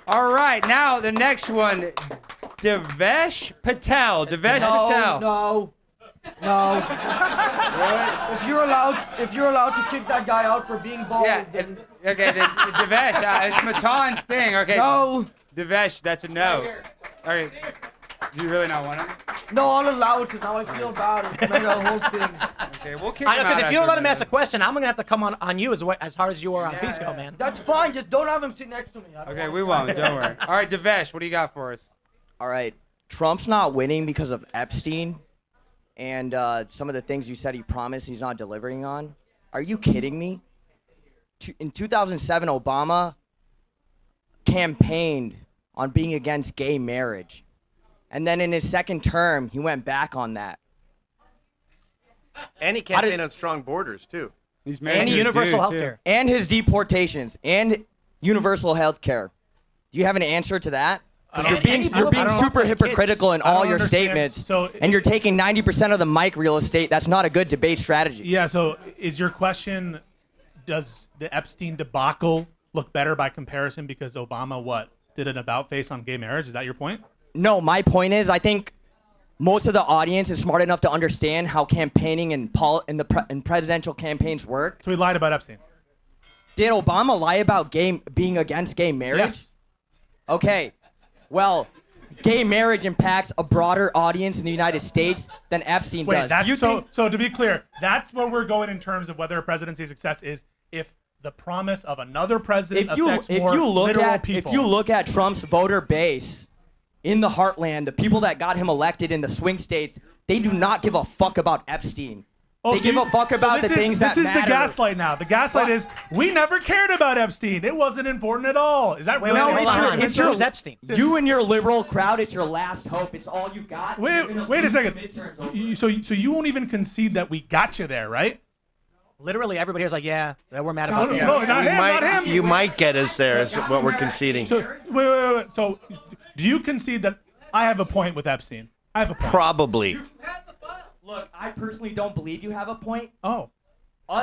All right, now the next one, Devesh Patel. Patel. No. If you're allowed to kick that guy out for being bald, Yeah. then Okay, Devesh. It's Matan's thing. Okay. no. Devesh, that's a no. All right. Do you really not want him? No, I'll allow it because now I feel bad. It's made a whole thing. Okay, we'll kick I know, him because out if you don't let after him a ask a minute. question, I'm gonna have to come on you as hard as you are on Pisco, man. That's fine. Just don't have him sit next to me. Okay, we won't. Don't worry. All right, Devesh, what do you got for us? All right. Trump's not winning because of Epstein and some of the things you said he promised he's not delivering on. Are you kidding me? In 2007, Obama campaigned on being against gay marriage. And then in his second term, he went back on that. And he campaigned on strong borders, too. He's And universal health care. And his deportations and universal health care. Do you have an answer to that? Because you're being I don't know super about the hypocritical in I all don't your understand. statements, So- and you're taking 90% of the mic real estate. That's not a good debate strategy. Yeah, so is your question, does the Epstein debacle look better by comparison because Obama, did an about-face on gay marriage? Is that your point? No, my point is, I think most of the audience is smart enough to understand how campaigning and presidential campaigns work. So he lied about Epstein. Did Obama lie about being against gay marriage? Yes. Okay. Well, gay marriage impacts a broader audience in the United States than Epstein Wait, does. that's You think- so to be clear, that's where we're going in terms of whether a presidency's success is if the promise of another president affects more literal people. If you look at Trump's voter base in the heartland, the people that got him elected in the swing states, they do not give a fuck about Epstein. They give a fuck about the things that matter. This is the gaslight now. The gaslight is, we never cared about Epstein. It wasn't important at all. Is that really? it's your Epstein. You and your liberal crowd, it's your last hope. It's all you got. Wait a second. So you won't even concede that we got you there, right? Literally, everybody here's like, yeah, we're mad about it. No, not him. You might get us there is what we're conceding. So wait. So do you concede that I have a point with Epstein? I have a point. Probably. Look, I personally don't believe you have a point. Oh. So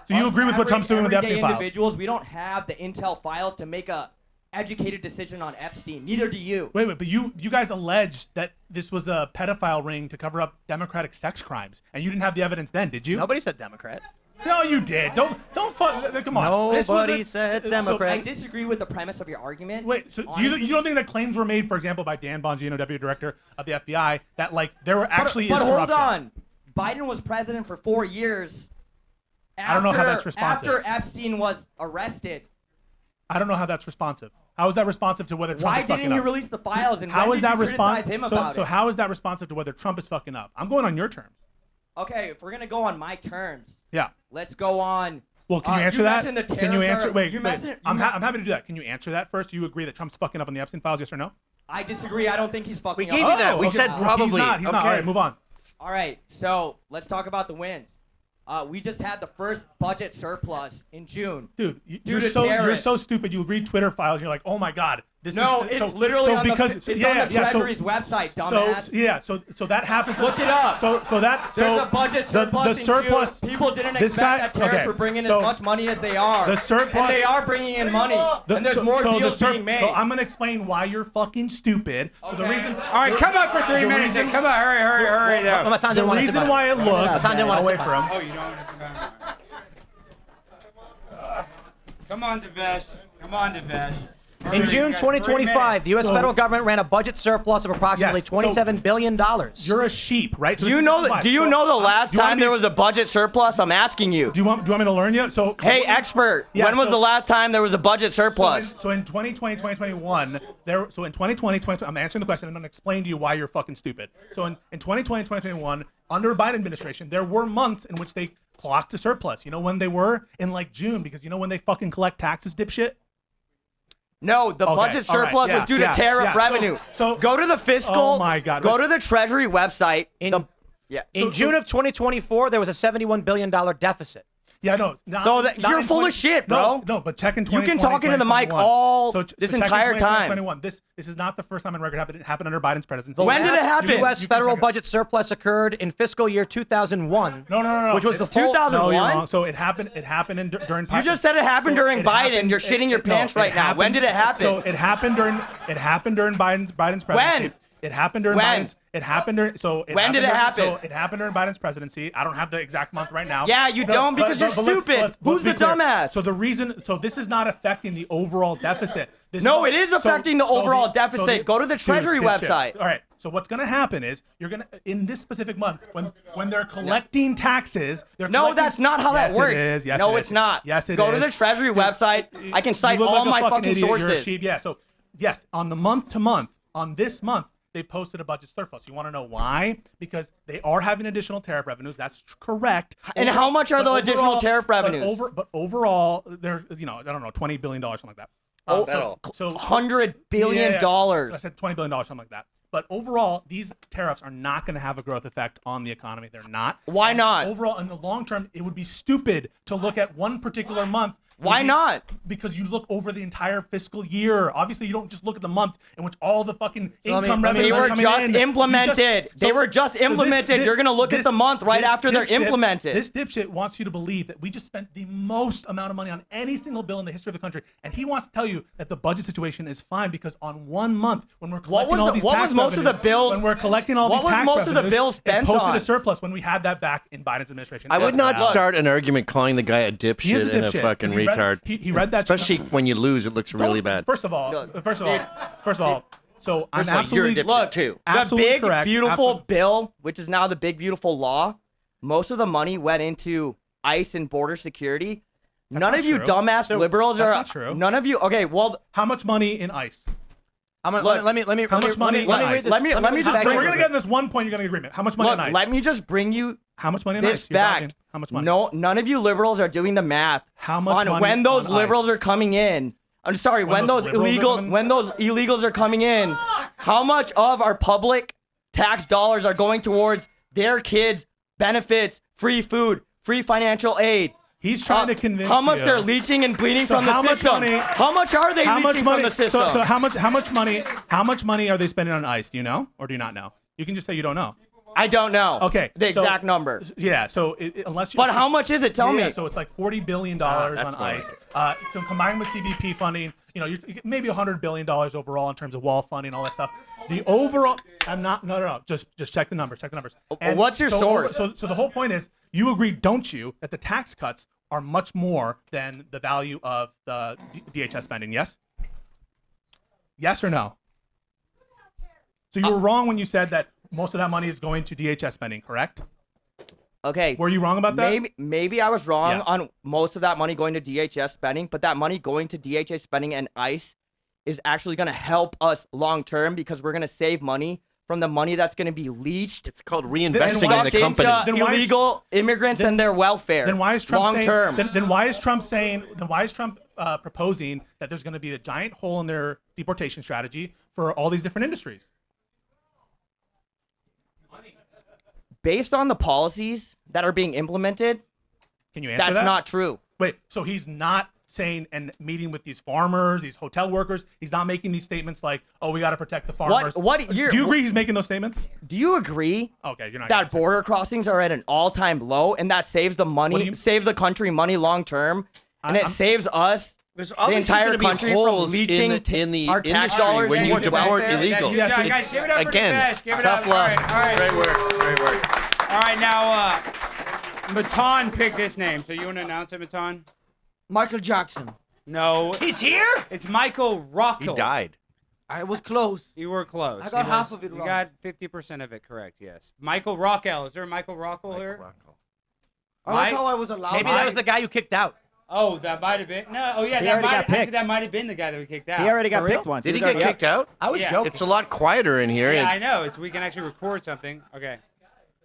you agree with what Trump's doing with the Epstein files? Individuals, we don't have the intel files to make a educated decision on Epstein. Neither do you. Wait, but you guys alleged that this was a pedophile ring to cover up Democratic sex crimes, and you didn't have the evidence then, did you? Nobody said Democrat. No, you did. Don't come on. Nobody said Democrat. I disagree with the premise of your argument. Wait, so you don't think that claims were made, for example, by Dan Bongino, Deputy Director of the FBI, that there were actually is corruption? But hold on. Biden was president for 4 years. I don't know how that's responsive. After Epstein was arrested. I don't know how that's responsive. How is that responsive to whether Trump is fucking up? Why didn't he release the files? And how is that criticize him about So it? how is that responsive to whether Trump is fucking up? I'm going on your terms. Okay, if we're gonna go on my terms, Yeah. let's go on. Well, can you answer that? mentioned the Can you terrorists answer? are- Wait, you wait. mentioned- I'm you happy to do that. Can you answer that first? Do you agree that Trump's fucking up on the Epstein files? Yes or no? I disagree. I don't think he's fucking. We gave up. you that. We okay. said Well, probably. He's not. All right, move on. All right, so let's talk about the wins. We just had the first budget surplus in June. Dude, Due you're to so terrorists. stupid. You read Twitter files and you're like, oh my god, this No, is it's literally on because the Treasury's website, dumbass. So that happens. Look it up. There's a budget surplus in surplus. June. People didn't this expect guy, that terrorists were bringing as much money as they are. The surplus. And they are bringing in money. And there's more deals being made. So I'm gonna explain why you're fucking stupid. So the reason. All right, come up for 3 minutes. Come on, hurry. Well, Matan The didn't want to reason sit why it looks. Matan didn't want to Away sit from. Oh, you don't want to sit down. Come on, Devesh. In June 2025, the U.S. So- federal government ran a budget surplus of approximately Yes, so- $27 billion. You're a sheep, right? So Do you this know? is fine. Do you So, know the last do you want time me there to- was a budget surplus? I'm asking you. Do you want me to learn you? So Hey, expert. Yeah, when was so- the last time there was a budget surplus? So in 2020, 2021, I'm answering the question and I'm going to explain to you why you're fucking stupid. So in 2020, 2021, under Biden administration, there were months in which they clocked a surplus. You know when they were? In June, because you know when they fucking collect taxes, dipshit? No, the Okay, budget all right, surplus yeah, was due to yeah, tariff yeah. revenue. So- go to the fiscal. Oh my God, Go listen. to the Treasury website. In June of 2024, there was a $71 billion deficit. Yeah, no. Not, So not you're in full of shit, bro. No, but check in You 2020, can talk into the mic 2021. all So this check in entire 2020, time. 2021. This is not the first time in record it happened under Biden's presidency. When did it happen? U.S. You can federal check it. budget surplus occurred in fiscal year 2001. No. Which was the It- full. 2000 No, you're 2001? wrong. So it happened during. You just said it happened during Biden. You're shitting your pants right now. When did it happen? So it happened during Biden's presidency. When? It happened during When? Biden's. It happened during. So it When did it happened happen? So it happened during Biden's presidency. I don't have the exact month right now. Yeah, you don't because you're stupid. Who's be the clear. dumbass? So the reason. So this is not affecting the overall deficit. This No, it is affecting the overall so deficit. Go to the Treasury dipshit. website. All right. So what's going to happen is you're going to in this specific month when they're collecting taxes. They're No, collecting, that's not how that Yes, works. It is. Yes, no, it it's is. not. Yes, it is. Go to the Treasury website. I can cite You look all like a my fucking idiot. You're a sources. sheep. Yeah. So yes, on the month to month, on this month, they posted a budget surplus. You want to know why? Because they are having additional tariff revenues. That's correct. And how much are but the additional tariff revenues? But overall, there's I don't know, $20 billion, something like that. So $100 billion. So I said $20 billion, something like that. But overall, these tariffs are not going to have a growth effect on the economy. They're not. Why not? Overall, in the long term, it would be stupid to look at one particular month. Why not? Because you look over the entire fiscal year. Obviously, you don't just look at the month in which all the fucking let me- income let me- revenues They are were coming just in. implemented. They were just implemented. You're gonna look at the month right after they're dipshit- implemented. This dipshit wants you to believe that we just spent the most amount of money on any single bill in the history of the country, and he wants to tell you that the budget situation is fine because on 1 month, when we're collecting all these what tax was most of the revenues, bills- when we're collecting all what these was tax most of the revenues, bills spent it posted on? a surplus when we had that back in Biden's administration. I would not Look, start an argument calling the guy a he is dipshit a and a dipshit, fucking 'cause he read- retard. he read that. Especially when you lose, it looks really bad. First of all, so I'm First of all, you're a absolutely dipshit Look, too. the Absolutely big correct. beautiful Absolutely. bill, which is now the big beautiful law, most of the money went into ICE and border security. None not of you true. dumbass So, liberals that's are. not true. None of you. Okay, well, How much money in ICE? I'm gonna, Look, let me how much money let me in read ICE? this. Let me just back bring- We're here. gonna get in this one point. You're gonna agreement. How much money look. in ICE? Let me just bring you How much money in this ICE? You're fact. talking. How much money? No, none of you liberals are doing the math How much on money when those on liberals ICE? are coming in. I'm sorry, when those those liberals are coming- when those illegals are coming in, how much of our public tax dollars are going towards their kids' benefits, free food, free financial aid? He's trying to convince how much you. they're leeching and bleeding So from the how much system. money- How much are they How leeching much money? from the system? So how much money are they spending on ICE? Do you know or do you not know? You can just say you don't know. I don't know. Okay, The so- exact number. Yeah. So unless you. But how much is it? Tell Yeah, me. so it's like $40 billion that's on more ICE. Combined with CBP funding, you're maybe $100 billion overall in terms of wall funding, all that stuff. The overall, I'm not, no. Just check the numbers. Check the numbers. What's your source? So the whole point is, you agree, don't you, that the tax cuts are much more than the value of the DHS spending? Yes. Yes or no? So you were wrong when you said that most of that money is going to DHS spending, correct? Okay. Were you wrong about that? Maybe I was wrong Yeah. on most of that money going to DHS spending, but that money going to DHS spending and ICE is actually going to help us long term because we're going to save money from the money that's going to be leached. It's called Then reinvesting why- in the sucked company. into Then why is- illegal immigrants and their welfare. Then why is Trump long saying, term? Then why is Trump saying? Then why is Trump proposing that there's going to be a giant hole in their deportation strategy for all these different industries? Based on the policies that are being implemented, Can you answer that's that? not true. Wait, so he's not saying and meeting with these farmers, these hotel workers. He's not making these statements like, "Oh, we got to protect the farmers." What year- Do you agree he's making those statements? Do you agree Okay, you're not. that gonna answer. border crossings are at an all-time low and that saves the What do money, you- save the country money long term, and it I'm- saves us There's the obviously entire gonna be country from holes leeching in the our tax industry dollars when you towards deport welfare. illegals. Yes, guys, it's- give it up for again, Devesh. Give it tough up. love. All right. Great work. Great work. All right, now, Matan picked this name, so you want to announce it, Matan? Michael Jackson. No. He's here? It's Michael Rockel. He died. I was close. You were close. I got You half was- of it You wrong. got 50% of it correct, yes. Michael Rockel. Is there a Michael Rockel here? I like Mike- how I was allowed. Maybe that was the guy you kicked out. Oh, that might have been. No, oh yeah, He that already might got actually picked. that might have been the guy that we kicked out. He already got For real? picked once. Did he was get already kicked out? I was Yeah. joking. It's a lot quieter in here. Yeah, and- I know. It's we can actually record something. Okay.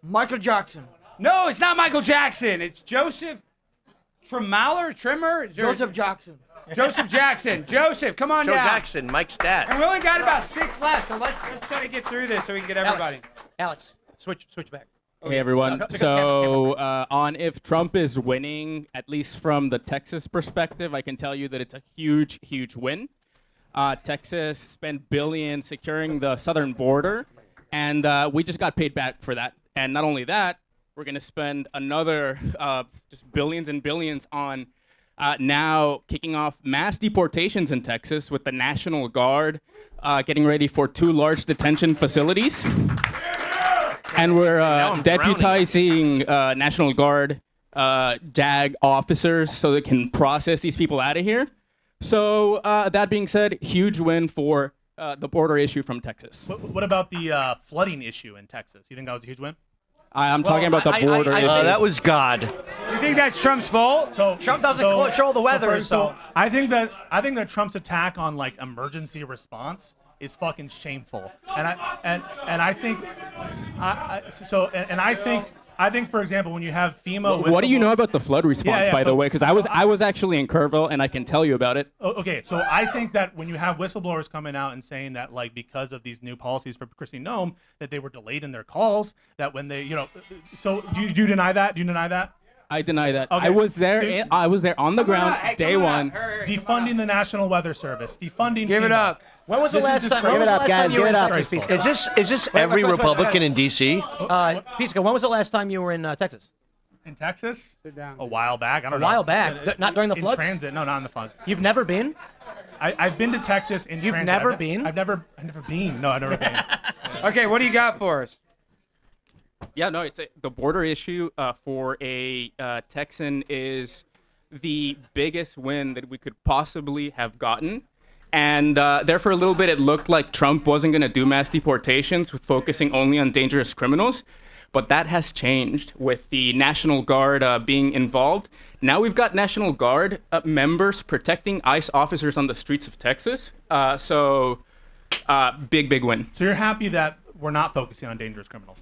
Michael Jackson. No, it's not Michael Jackson. It's Joseph Trimmer. Joseph Jackson. Joseph Jackson. Joseph, come on Joe down. Jackson, Mike's dad. And we only got about 6 left, so let's try to get through this so we can get everybody. Alex, switch back. Hey everyone. So on if Trump is winning, at least from the Texas perspective, I can tell you that it's a huge, huge win. Texas spent billions securing the southern border, and we just got paid back for that. And not only that, we're going to spend another just billions and billions on now kicking off mass deportations in Texas with the National Guard getting ready for 2 large detention facilities. And we're deputizing National Guard JAG officers so they can process these people out of here. So that being said, huge win for the border issue from Texas. What about the flooding issue in Texas? You think that was a huge win? I'm talking about the border issue. That was God. You think that's Trump's fault? Trump doesn't control the weather, so I think that Trump's attack on like emergency response is fucking shameful, and I think, for example, when you have FEMA. What do you know about the flood response, by the way? Because I was actually in Kerrville, and I can tell you about it. Okay, so I think that when you have whistleblowers coming out and saying that, like, because of these new policies for Christine Noem, that they were delayed in their calls, that when they, so do you deny that? Do you deny that? I deny that. Okay. I was there. I was there on the ground, day one. Defunding the National Weather Service. Defunding. Give it FEMA. up. when was the last time? Give it up, guys. Give it up. Is this every Republican in D.C.? Pisco, when was the last time you were in Texas? In Texas? Sit down. A while back. I don't know. A while back. Not during the floods? In transit. No, not in the floods. You've never been? I've been to Texas in transit. You've never been? I've never been. No, I've never been. Okay, what do you got for us? Yeah, no, it's the border issue for a Texan is the biggest win that we could possibly have gotten. And there for a little bit, it looked like Trump wasn't going to do mass deportations with focusing only on dangerous criminals. But that has changed with the National Guard being involved. Now we've got National Guard members protecting ICE officers on the streets of Texas. So big win. So you're happy that we're not focusing on dangerous criminals?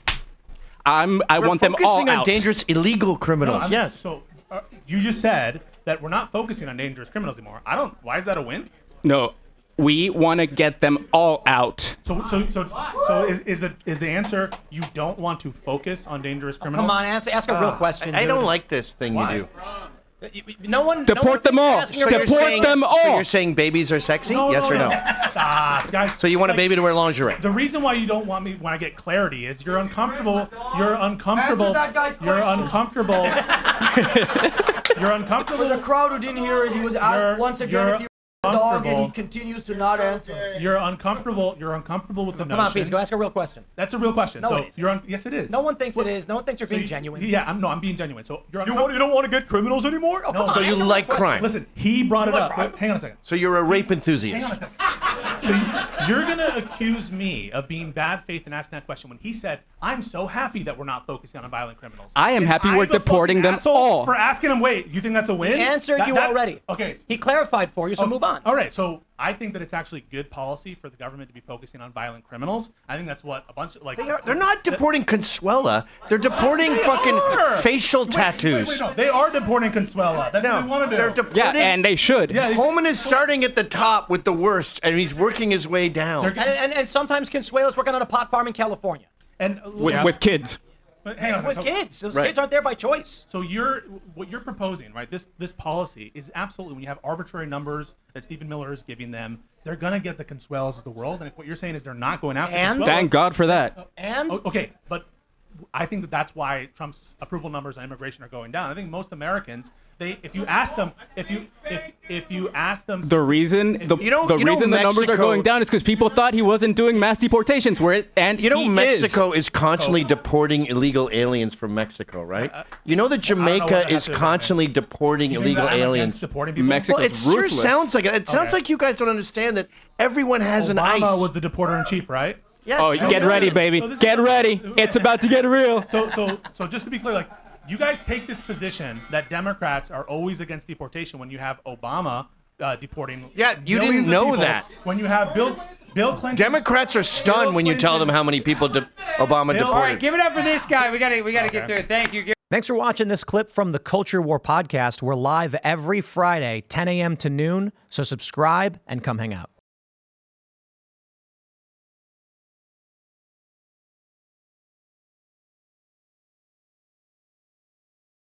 I want them all Focusing on out. dangerous illegal criminals. Yes. So you just said that we're not focusing on dangerous criminals anymore. Why is that a win? No, we want to get them all out. So is the answer you don't want to focus on dangerous criminals? Come on, ask a real question. I don't dude. like this thing Why? you do. No one. Deport them all. asking a Deport real saying, them all. So you're saying babies are sexy? Yes or no? Stop, guys. So you want a baby to wear lingerie? The reason why you don't want me when I get clarity is you're uncomfortable. You're uncomfortable. Answer that guy's You're question. uncomfortable. You're uncomfortable. For the crowd who didn't hear it, he was asked once again if he was a dog, and he uncomfortable. continues to not answer. You're uncomfortable. You're uncomfortable with the Come on, notion. Pisco, ask a real question. That's a real question. No, so it isn't. yes, it is. No one thinks it is. No one thinks you're being So genuine. Yeah, I'm being genuine. So you're You don't want to get criminals anymore? Oh, come on, So you ask a real like question. crime? Listen, he brought it like up. crime? Wait, hang on a second. So you're a rape Hang on enthusiast? a second. So you're gonna accuse me of being bad faith and asking that question when he said, "I'm so happy that we're not focusing on violent criminals." I am If happy I'm we're the fucking deporting them asshole all. For asking him, wait, you think that's a win? He answered you That's- already. Okay. He clarified for you, so move on. All right, so I think that it's actually good policy for the government to be focusing on violent criminals. I think that's what a bunch of like. They're not deporting Consuela. They're deporting fucking facial tattoos. Wait, no, they are deporting Consuela. That's what they want to do. they're deporting. Yeah, and they should. Yeah, these- Holman is starting at the top with the worst, and he's working his way down. And sometimes Consuela's working on a pot farm in California and with kids. But hang on a with second. kids. Those Right. kids aren't there by choice. So what you're proposing, right? This policy is absolutely when you have arbitrary numbers that Stephen Miller is giving them, they're gonna get the Consuelas of the world, and what you're saying is they're not going after And? Consuelas. Thank God for that. And Okay, but I think that's why Trump's approval numbers on immigration are going down. I think most Americans, if you ask them, The reason the reason the numbers are Mexico- going down is because people thought he wasn't doing mass deportations, and You know, he Mexico is. is constantly deporting illegal aliens from Mexico, right? You know that I don't know what Jamaica that has is to do with constantly deporting You think illegal that I'm against aliens. deporting people? Mexico- Well, it It's sure ruthless. sounds like it. It sounds Okay. like you guys don't understand that everyone has an Obama ICE. was the deporter in chief, right? Yeah, Oh, so get good. ready, baby. So this is- Get ready. It's about to get real. So just to be clear, like you guys take this position that Democrats are always against deportation when you have Obama deporting. Yeah, you didn't millions of know people. that. When you have Bill Clinton. Democrats are stunned when you tell them how many people Obama Bill- All right, deported. give it up for this guy. We gotta get through it. Thank you. Thanks for watching this clip from the Culture War podcast. We're live every Friday, 10 a.m. to noon, so subscribe and come hang out.